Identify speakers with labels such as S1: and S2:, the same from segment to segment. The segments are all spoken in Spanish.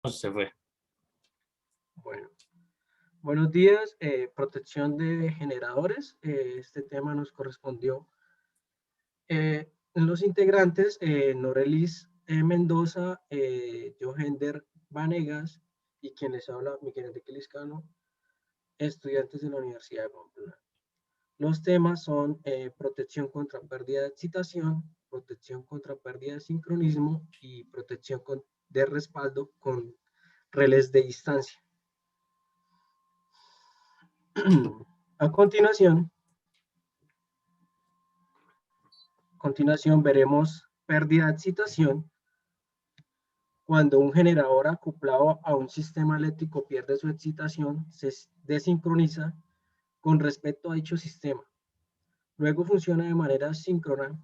S1: Se fue.
S2: Bueno, buenos días. Protección de generadores. Este tema nos correspondió. Los integrantes, Norelis Mendoza, Johender Vanegas y quien les habla, Miguel Enrique Liscano, estudiantes de la Universidad de Pamplona. Los temas son protección contra pérdida de excitación, protección contra pérdida de sincronismo y protección de respaldo con relés de distancia. A continuación veremos pérdida de excitación cuando un generador acoplado a un sistema eléctrico pierde su excitación, se desincroniza con respecto a dicho sistema. Luego funciona de manera síncrona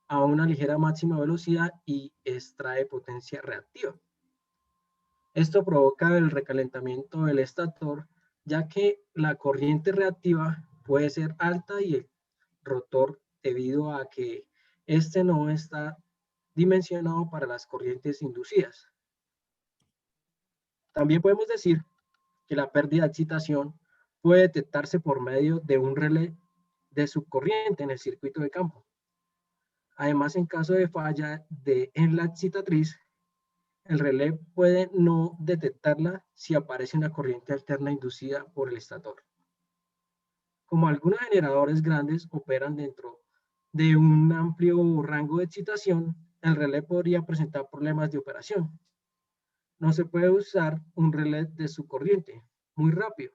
S2: a una ligera máxima velocidad y extrae potencia reactiva. Esto provoca el recalentamiento del estator, ya que la corriente reactiva puede ser alta y el rotor debido a que este no está dimensionado para las corrientes inducidas. También podemos decir que la pérdida de excitación puede detectarse por medio de un relé de subcorriente en el circuito de campo. Además, en caso de falla en la excitatriz, el relé puede no detectarla si aparece una corriente alterna inducida por el estator. Como algunos generadores grandes operan dentro de un amplio rango de excitación, el relé podría presentar problemas de operación. No se puede usar un relé de subcorriente muy rápido,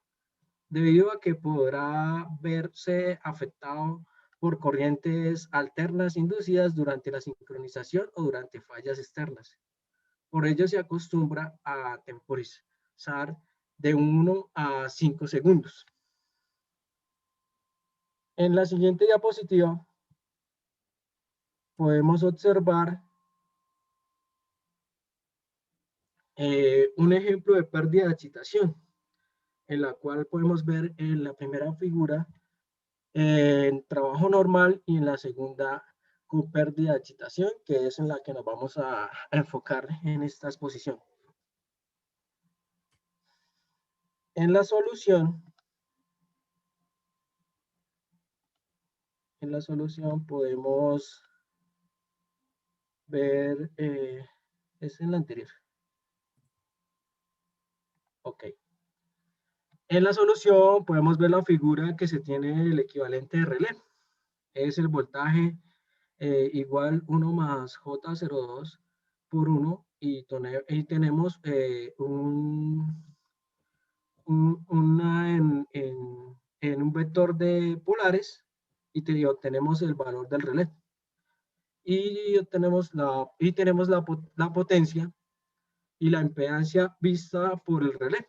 S2: debido a que podrá verse afectado por corrientes alternas inducidas durante la sincronización o durante fallas externas. Por ello se acostumbra a temporizar de 1 a 5 segundos. En la siguiente diapositiva podemos observar un ejemplo de pérdida de excitación, en la cual podemos ver en la primera figura en trabajo normal y en la segunda con pérdida de excitación, que es en la que nos vamos a enfocar en esta exposición. En la solución podemos ver, es en la anterior. Ok. En la solución podemos ver la figura que se tiene el equivalente de relé. Es el voltaje igual 1 más J02 por 1 y tenemos una en un vector de polares y obtenemos el valor del relé. Y tenemos la potencia y la impedancia vista por el relé.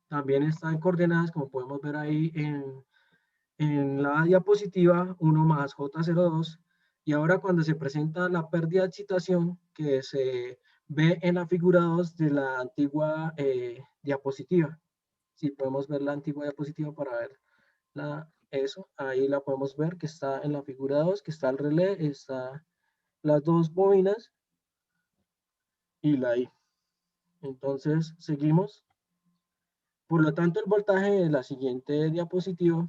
S2: También están coordenadas, como podemos ver ahí en la diapositiva, 1 más J02. Y ahora cuando se presenta la pérdida de excitación, que se ve en la figura 2 de la antigua diapositiva. Si podemos ver la antigua diapositiva para ver eso, ahí la podemos ver que está en la figura 2, que está el relé, está las dos bobinas y la I. Entonces, seguimos. Por lo tanto, el voltaje de la siguiente diapositiva,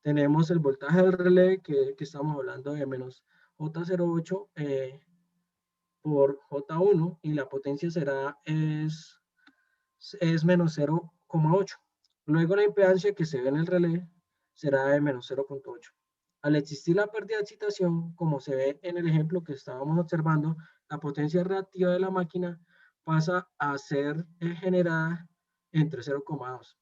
S2: tenemos el voltaje del relé que estamos hablando de menos J08 por J1 y la potencia es menos 0,8. Luego la impedancia que se ve en el relé será de menos 0,8. Al existir la pérdida de excitación, como se ve en el ejemplo que estábamos observando, la potencia reactiva de la máquina pasa a ser generada entre 0,2,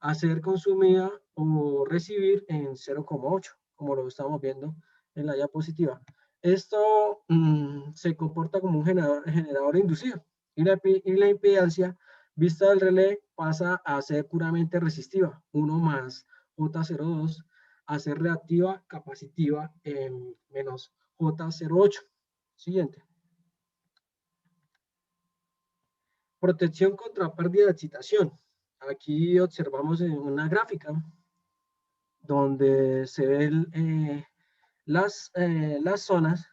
S2: a ser consumida o recibir en 0,8, como lo estamos viendo en la diapositiva. Esto se comporta como un generador inducido y la impedancia vista del relé pasa a ser puramente resistiva, 1 más J02, a ser reactiva capacitiva en menos J08. Siguiente. Protección contra pérdida de excitación. Aquí observamos en una gráfica donde se ven las zonas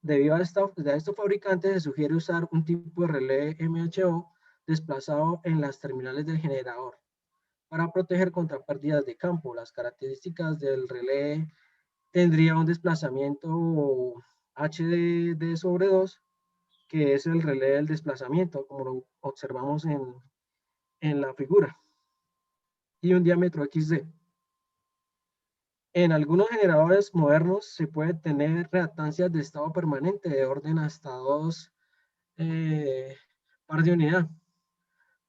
S2: Debido a estos fabricantes, se sugiere usar un tipo de relé MHO desplazado en las terminales del generador para proteger contra pérdidas de campo. Las características del relé tendría un desplazamiento HD sobre 2, que es el relé del desplazamiento, como lo observamos en la figura, y un diámetro XD. En algunos generadores modernos se puede tener reactancias de estado permanente de orden hasta 2 par de unidad.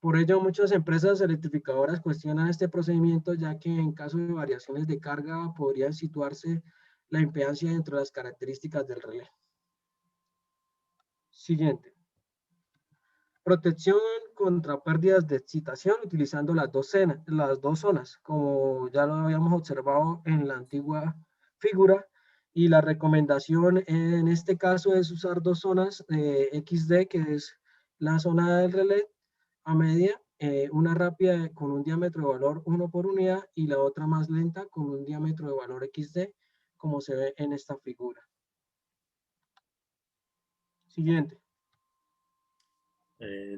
S2: Por ello, muchas empresas electrificadoras cuestionan este procedimiento, ya que en caso de variaciones de carga podría situarse la impedancia dentro de las características del relé. Siguiente. Protección contra pérdidas de excitación utilizando las dos zonas, como ya lo habíamos observado en la antigua figura. Y la recomendación en este caso es usar dos zonas XD, que es la zona del relé a media, una rápida con un diámetro de valor 1 por unidad y la otra más lenta con un diámetro de valor XD, como se ve en esta figura. Siguiente.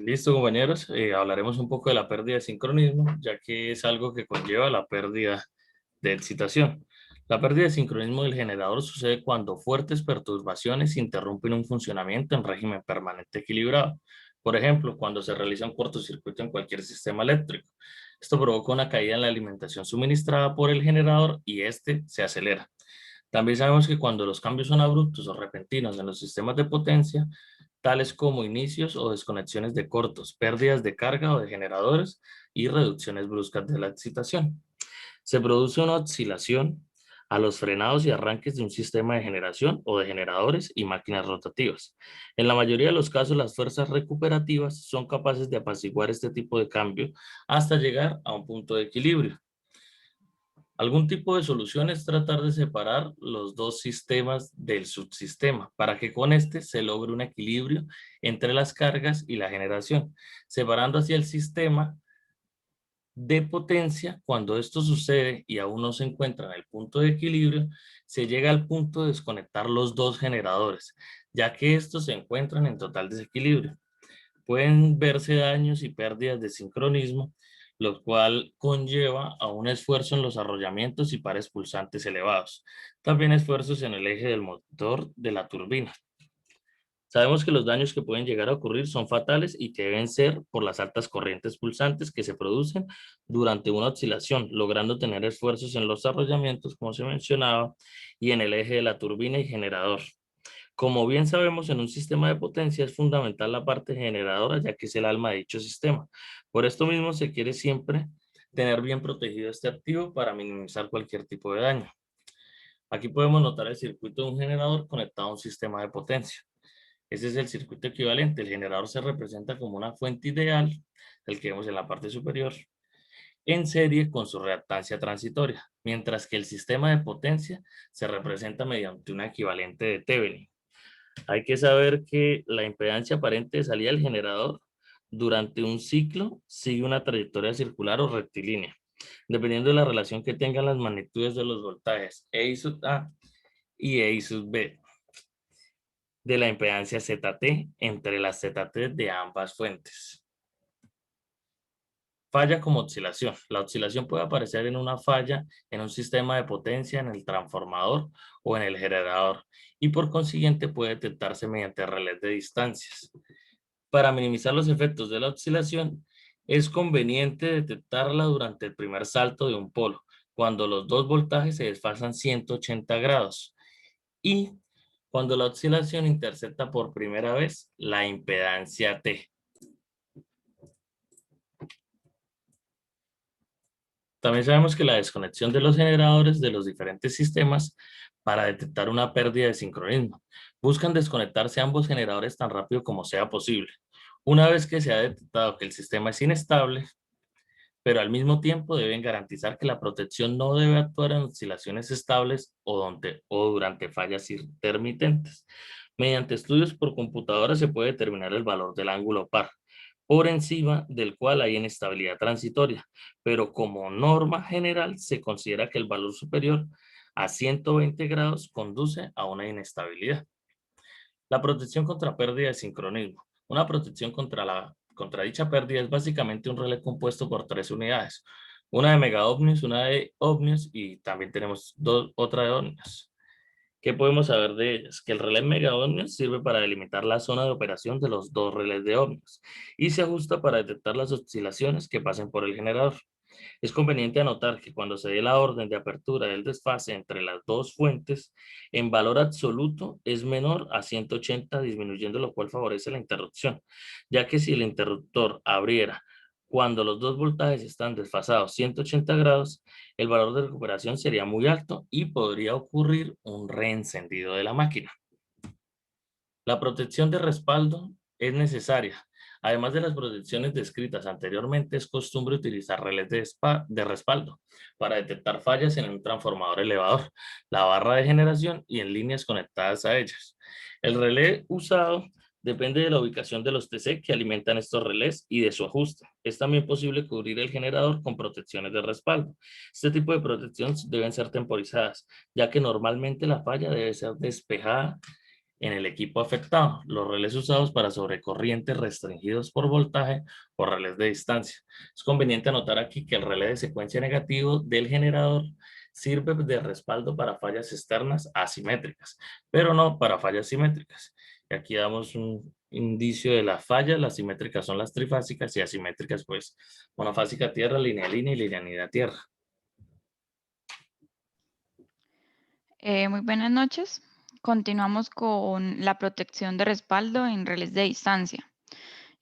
S1: Listo, compañeros. Hablaremos un poco de la pérdida de sincronismo, ya que es algo que conlleva la pérdida de excitación. La pérdida de sincronismo del generador sucede cuando fuertes perturbaciones interrumpen un funcionamiento en régimen permanente equilibrado. Por ejemplo, cuando se realiza un cortocircuito en cualquier sistema eléctrico. Esto provoca una caída en la alimentación suministrada por el generador y este se acelera. También sabemos que cuando los cambios son abruptos o repentinos en los sistemas de potencia, tales como inicios o desconexiones de cortos, pérdidas de carga o de generadores y reducciones bruscas de la excitación. Se produce una oscilación a los frenados y arranques de un sistema de generación o de generadores y máquinas rotativas. En la mayoría de los casos, las fuerzas recuperativas son capaces de apaciguar este tipo de cambio hasta llegar a un punto de equilibrio. Algún tipo de solución es tratar de separar los dos sistemas del subsistema para que con este se logre un equilibrio entre las cargas y la generación, separando así el sistema de potencia. Cuando esto sucede y aún no se encuentra en el punto de equilibrio, se llega al punto de desconectar los dos generadores, ya que estos se encuentran en total desequilibrio. Pueden verse daños y pérdidas de sincronismo, lo cual conlleva a un esfuerzo en los arrollamientos y pares pulsantes elevados. También esfuerzos en el eje del motor de la turbina. Sabemos que los daños que pueden llegar a ocurrir son fatales y que deben ser por las altas corrientes pulsantes que se producen durante una oscilación, logrando tener esfuerzos en los arrollamientos, como se mencionaba, y en el eje de la turbina y generador. Como bien sabemos, en un sistema de potencia es fundamental la parte generadora, ya que es el alma de dicho sistema. Por esto mismo se quiere siempre tener bien protegido este activo para minimizar cualquier tipo de daño. Aquí podemos notar el circuito de un generador conectado a un sistema de potencia. Ese es el circuito equivalente. El generador se representa como una fuente ideal, el que vemos en la parte superior, en serie con su reactancia transitoria, mientras que el sistema de potencia se representa mediante una equivalente de Thevenin. Hay que saber que la impedancia aparente de salida del generador durante un ciclo sigue una trayectoria circular o rectilínea, dependiendo de la relación que tengan las magnitudes de los voltajes E sub A y E sub B de la impedancia ZT entre las ZT de ambas fuentes. Falla como oscilación. La oscilación puede aparecer en una falla en un sistema de potencia, en el transformador o en el generador, y por consiguiente puede detectarse mediante relés de distancias. Para minimizar los efectos de la oscilación, es conveniente detectarla durante el primer salto de un polo, cuando los dos voltajes se desfasan 180 grados y cuando la oscilación intercepta por primera vez la impedancia T. También sabemos que la desconexión de los generadores de los diferentes sistemas para detectar una pérdida de sincronismo. Buscan desconectarse ambos generadores tan rápido como sea posible. Una vez que se ha detectado que el sistema es inestable, pero al mismo tiempo deben garantizar que la protección no debe actuar en oscilaciones estables o durante fallas intermitentes. Mediante estudios por computadora se puede determinar el valor del ángulo par, por encima del cual hay inestabilidad transitoria, pero como norma general se considera que el valor superior a 120 grados conduce a una inestabilidad. La protección contra pérdida de sincronismo. Una protección contra dicha pérdida es básicamente un relé compuesto por tres unidades. Una de megaohmios, una de ohmios y también tenemos otra de ohmios. ¿Qué podemos saber de ellas? Que el relé megaohmios sirve para delimitar la zona de operación de los dos relés de ohmios y se ajusta para detectar las oscilaciones que pasen por el generador. Es conveniente anotar que cuando se dé la orden de apertura del desfase entre las dos fuentes, en valor absoluto es menor a 180, disminuyendo lo cual favorece la interrupción, ya que si el interruptor abriera cuando los dos voltajes están desfasados 180 grados, el valor de recuperación sería muy alto y podría ocurrir un reencendido de la máquina. La protección de respaldo es necesaria. Además de las protecciones descritas anteriormente, es costumbre utilizar relés de respaldo para detectar fallas en un transformador elevador, la barra de generación y en líneas conectadas a ellas. El relé usado depende de la ubicación de los TC que alimentan estos relés y de su ajuste. Es también posible cubrir el generador con protecciones de respaldo. Este tipo de protecciones deben ser temporizadas, ya que normalmente la falla debe ser despejada en el equipo afectado. Los relés usados para sobrecorrientes restringidos por voltaje o relés de distancia. Es conveniente anotar aquí que el relé de secuencia negativo del generador sirve de respaldo para fallas externas asimétricas, pero no para fallas simétricas. Y aquí damos un indicio de las fallas. Las simétricas son las trifásicas y asimétricas, pues, monofásica tierra, línea línea y linealidad tierra.
S3: Muy buenas noches. Continuamos con la protección de respaldo en relés de distancia.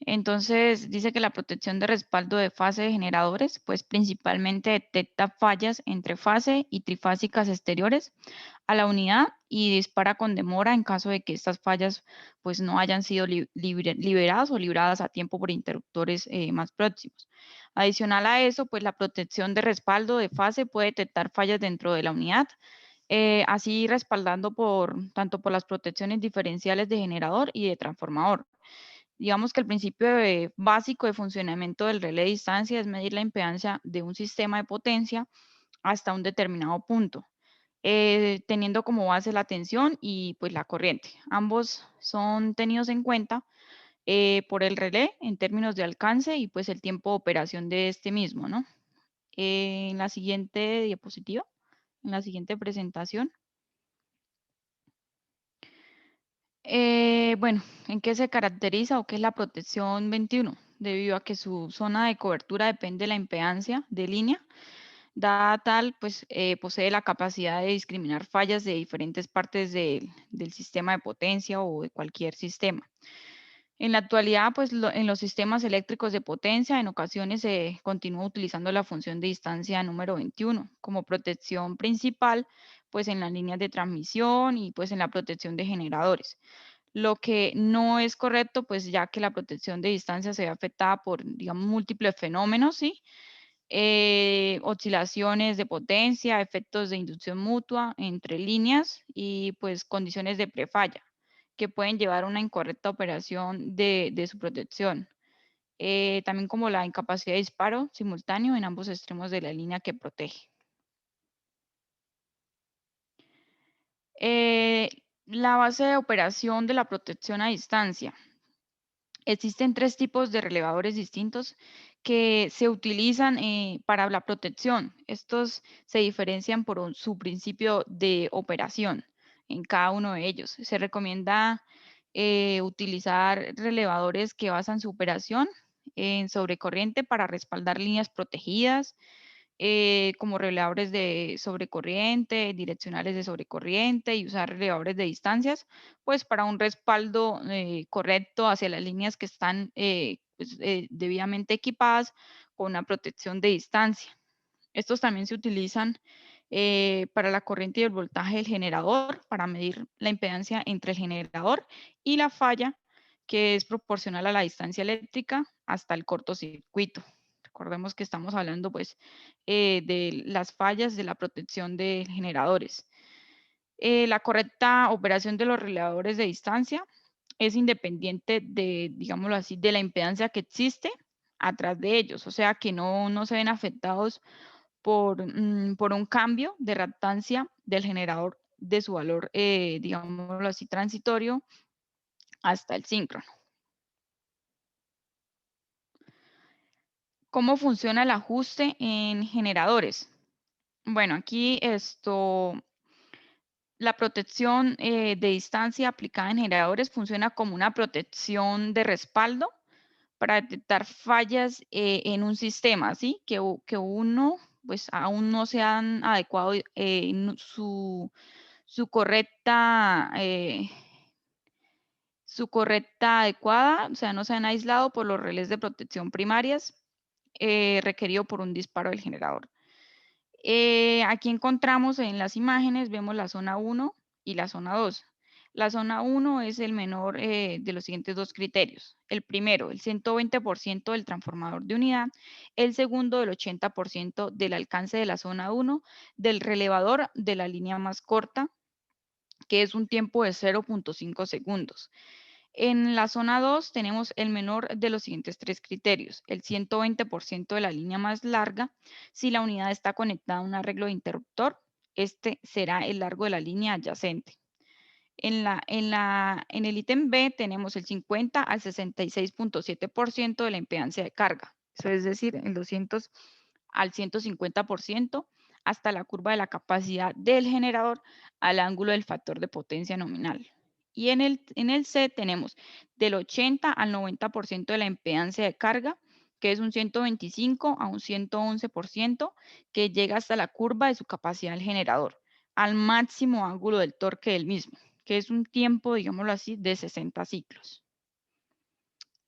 S3: Entonces, dice que la protección de respaldo de fase de generadores, pues principalmente detecta fallas entre fase y trifásicas exteriores a la unidad y dispara con demora en caso de que estas fallas pues no hayan sido liberadas o libradas a tiempo por interruptores más próximos. Adicional a eso, pues la protección de respaldo de fase puede detectar fallas dentro de la unidad, así respaldando tanto por las protecciones diferenciales de generador y de transformador. Digamos que el principio básico de funcionamiento del relé de distancia es medir la impedancia de un sistema de potencia hasta un determinado punto, teniendo como base la tensión y pues la corriente. Ambos son tenidos en cuenta por el relé en términos de alcance y pues el tiempo de operación de este mismo, ¿no? En la siguiente diapositiva, en la siguiente presentación. Bueno, ¿en qué se caracteriza o qué es la protección 21? Debido a que su zona de cobertura depende de la impedancia de línea, dada tal, pues posee la capacidad de discriminar fallas de diferentes partes del sistema de potencia o de cualquier sistema. En la actualidad, pues en los sistemas eléctricos de potencia, en ocasiones se continúa utilizando la función de distancia número 21 como protección principal, pues en las líneas de transmisión y pues en la protección de generadores. Lo que no es correcto, pues ya que la protección de distancia se ve afectada por, digamos, múltiples fenómenos, ¿sí? Oscilaciones de potencia, efectos de inducción mutua entre líneas y pues condiciones de prefalla que pueden llevar a una incorrecta operación de su protección. También como la incapacidad de disparo simultáneo en ambos extremos de la línea que protege. Eh, la base de operación de la protección a distancia. Existen tres tipos de relevadores distintos que se utilizan para la protección. Estos se diferencian por su principio de operación en cada uno de ellos. Se recomienda utilizar relevadores que basan su operación en sobrecorriente para respaldar líneas protegidas, como relevadores de sobrecorriente, direccionales de sobrecorriente y usar relevadores de distancias, pues para un respaldo correcto hacia las líneas que están debidamente equipadas con una protección de distancia. Estos también se utilizan para la corriente y el voltaje del generador, para medir la impedancia entre el generador y la falla, que es proporcional a la distancia eléctrica hasta el cortocircuito. Recordemos que estamos hablando pues de las fallas de la protección de generadores. La correcta operación de los relevadores de distancia es independiente de, digámoslo así, de la impedancia que existe atrás de ellos, o sea que no se ven afectados por un cambio de reactancia del generador de su valor, digámoslo así, transitorio hasta el síncrono. ¿Cómo funciona el ajuste en generadores? Bueno, aquí la protección de distancia aplicada en generadores funciona como una protección de respaldo para detectar fallas en un sistema, ¿sí? Que uno, pues aún no se han adecuado su correcta adecuada, o sea, no se han aislado por los relés de protección primarias requerido por un disparo del generador. Aquí encontramos en las imágenes, vemos la zona 1 y la zona 2. La zona 1 es el menor de los siguientes dos criterios. El primero, el 120% del transformador de unidad. El segundo, el 80% del alcance de la zona 1 del relevador de la línea más corta, que es un tiempo de 0.5 segundos. En la zona 2 tenemos el menor de los siguientes tres criterios. El 120% de la línea más larga. Si la unidad está conectada a un arreglo de interruptor, este será el largo de la línea adyacente. En el ítem B tenemos el 50 al 66.7% de la impedancia de carga. Eso es decir, el 200 al 150% hasta la curva de la capacidad del generador al ángulo del factor de potencia nominal. Y en el C tenemos del 80 al 90% de la impedancia de carga, que es un 125 a un 111%, que llega hasta la curva de su capacidad del generador, al máximo ángulo del torque del mismo, que es un tiempo, digámoslo así, de 60 ciclos.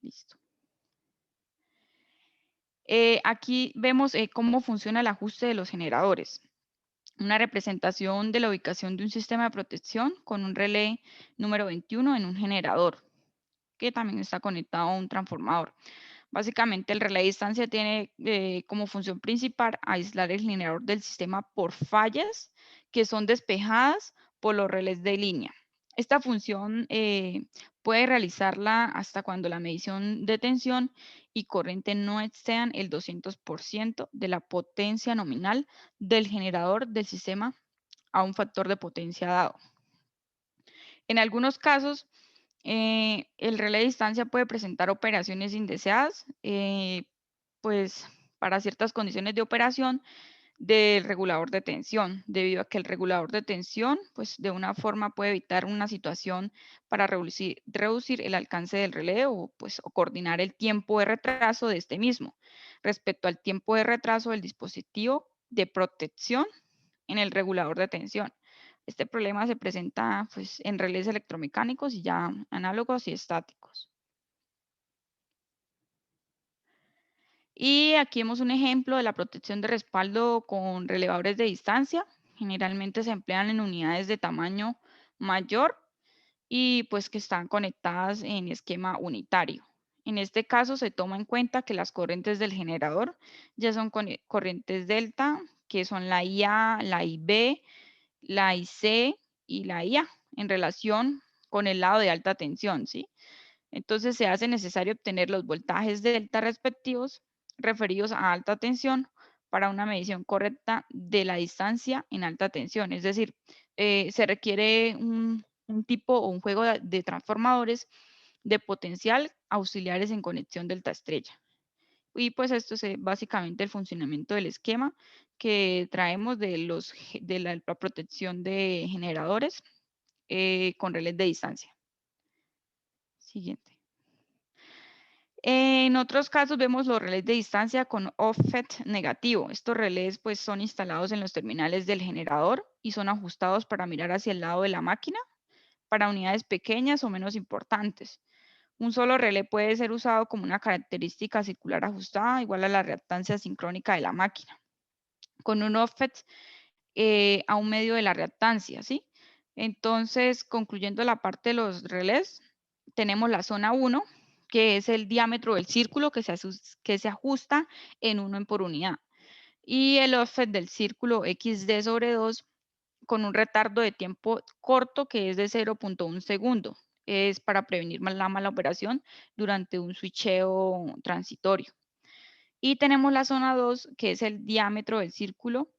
S3: Listo. Aquí vemos cómo funciona el ajuste de los generadores. Una representación de la ubicación de un sistema de protección con un relé número 21 en un generador, que también está conectado a un transformador. Básicamente el relé de distancia tiene como función principal aislar el generador del sistema por fallas que son despejadas por los relés de línea. Esta función puede realizarla hasta cuando la medición de tensión y corriente no excedan el 200% de la potencia nominal del generador del sistema a un factor de potencia dado. En algunos casos, el relé de distancia puede presentar operaciones indeseadas, pues para ciertas condiciones de operación del regulador de tensión, debido a que el regulador de tensión, pues de una forma puede evitar una situación para reducir el alcance del relé o coordinar el tiempo de retraso de este mismo respecto al tiempo de retraso del dispositivo de protección en el regulador de tensión. Este problema se presenta pues, en relés electromecánicos y ya análogos y estáticos. Y aquí vemos un ejemplo de la protección de respaldo con relevadores de distancia. Generalmente se emplean en unidades de tamaño mayor y pues que están conectadas en esquema unitario. En este caso se toma en cuenta que las corrientes del generador ya son corrientes delta, que son la IA, la IB, la IC y la IA en relación con el lado de alta tensión, ¿sí? Entonces se hace necesario obtener los voltajes delta respectivos referidos a alta tensión para una medición correcta de la distancia en alta tensión. Es decir, se requiere un tipo o un juego de transformadores de potencial auxiliares en conexión delta estrella. Y pues esto es básicamente el funcionamiento del esquema que traemos de la protección de generadores con relés de distancia. Siguiente. En otros casos vemos los relés de distancia con offset negativo. Estos relés pues son instalados en los terminales del generador y son ajustados para mirar hacia el lado de la máquina para unidades pequeñas o menos importantes. Un solo relé puede ser usado como una característica circular ajustada igual a la reactancia sincrónica de la máquina, con un offset a un medio de la reactancia, ¿sí? Entonces, concluyendo la parte de los relés, tenemos la zona 1, que es el diámetro del círculo que se ajusta en 1 por unidad. Y el offset del círculo XD sobre 2 con un retardo de tiempo corto que es de 0.1 segundo. Es para prevenir la mala operación durante un switcheo transitorio. Y tenemos la zona 2, que es el diámetro del círculo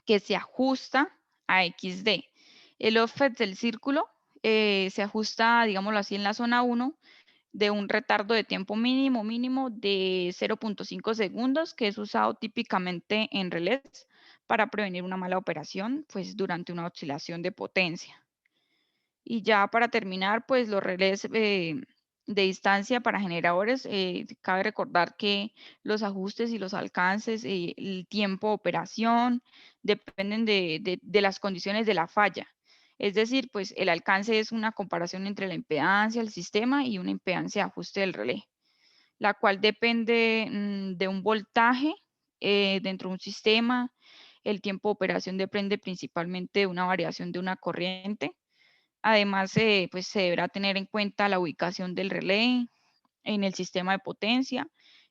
S3: que se ajusta a XD. El offset del círculo se ajusta, digámoslo así, en la zona 1 de un retardo de tiempo mínimo de 0.5 segundos, que es usado típicamente en relés para prevenir una mala operación, pues durante una oscilación de potencia. Y ya para terminar, pues los relés de distancia para generadores, cabe recordar que los ajustes y los alcances, el tiempo de operación, dependen de las condiciones de la falla. Es decir, pues el alcance es una comparación entre la impedancia del sistema y una impedancia de ajuste del relé, la cual depende de un voltaje dentro de un sistema. El tiempo de operación depende principalmente de una variación de una corriente. Además, pues se deberá tener en cuenta la ubicación del relé en el sistema de potencia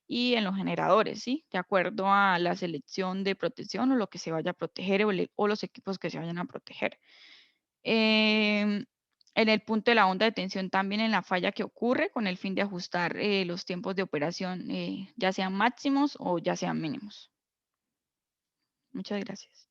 S3: y en los generadores, ¿sí? De acuerdo a la selección de protección o lo que se vaya a proteger o los equipos que se vayan a proteger. En el punto de la onda de tensión también en la falla que ocurre con el fin de ajustar los tiempos de operación, ya sean máximos o ya sean mínimos. Muchas gracias.